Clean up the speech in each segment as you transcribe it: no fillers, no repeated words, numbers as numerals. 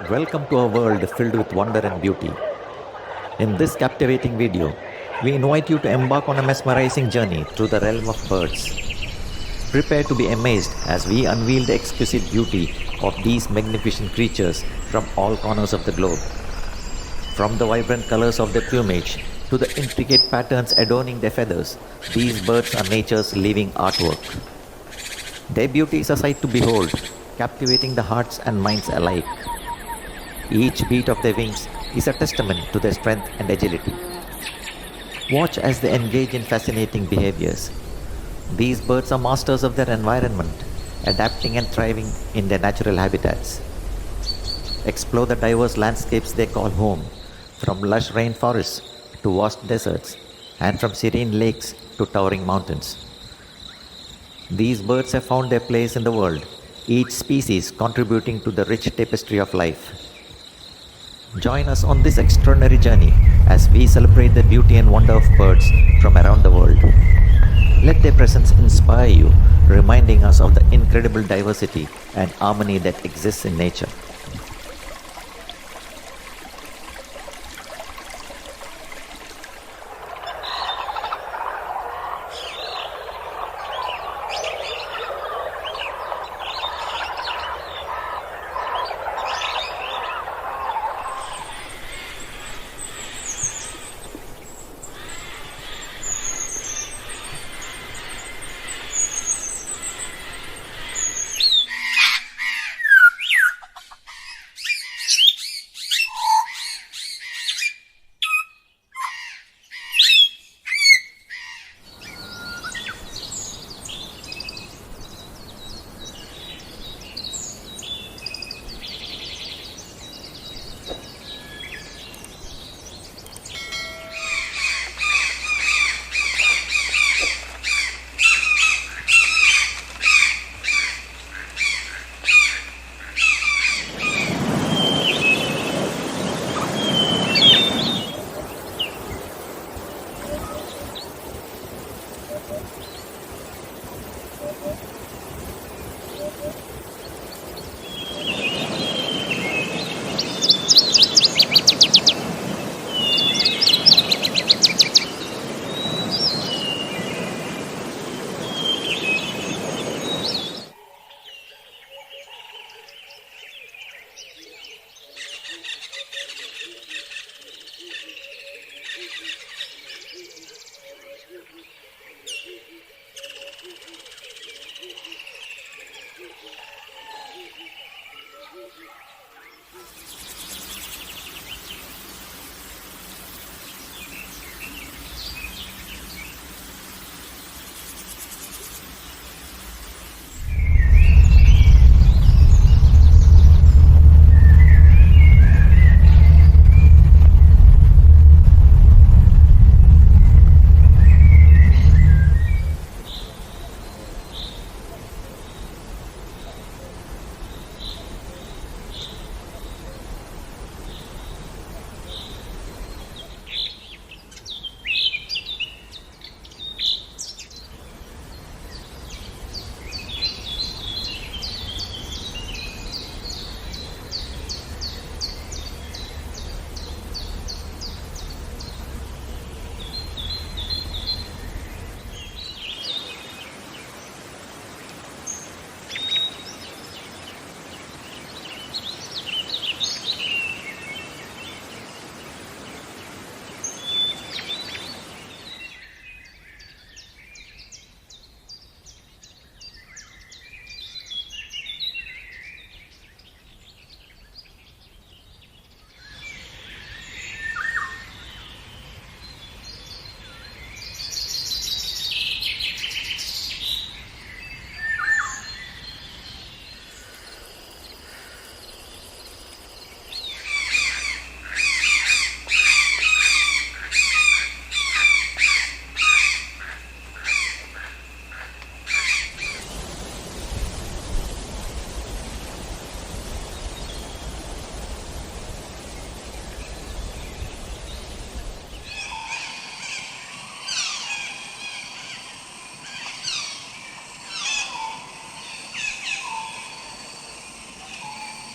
Welcome to a world filled with wonder and beauty. In this captivating video, we invite you to embark on a mesmerizing journey through the realm of birds. Prepare to be amazed as we unveil the exquisite beauty of these magnificent creatures from all corners of the globe. From the vibrant colors of their plumage to the intricate patterns adorning their feathers, these birds are nature's living artwork. Their beauty is a sight to behold, captivating the hearts and minds alike. Each beat of their wings is a testament to their strength and agility. Watch as they engage in fascinating behaviors. These birds are masters of their environment, adapting and thriving in their natural habitats. Explore the diverse landscapes they call home, from lush rainforests to vast deserts, and from serene lakes to towering mountains. These birds have found their place in the world, each species contributing to the rich tapestry of life. Join us on this extraordinary journey as we celebrate the beauty and wonder of birds from around the world. Let their presence inspire you, reminding us of the incredible diversity and harmony that exists in nature.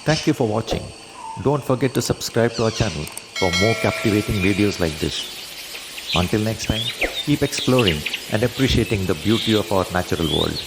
Thank you for watching. Don't forget to subscribe to our channel for more captivating videos like this. Until next time, keep exploring and appreciating the beauty of our natural world.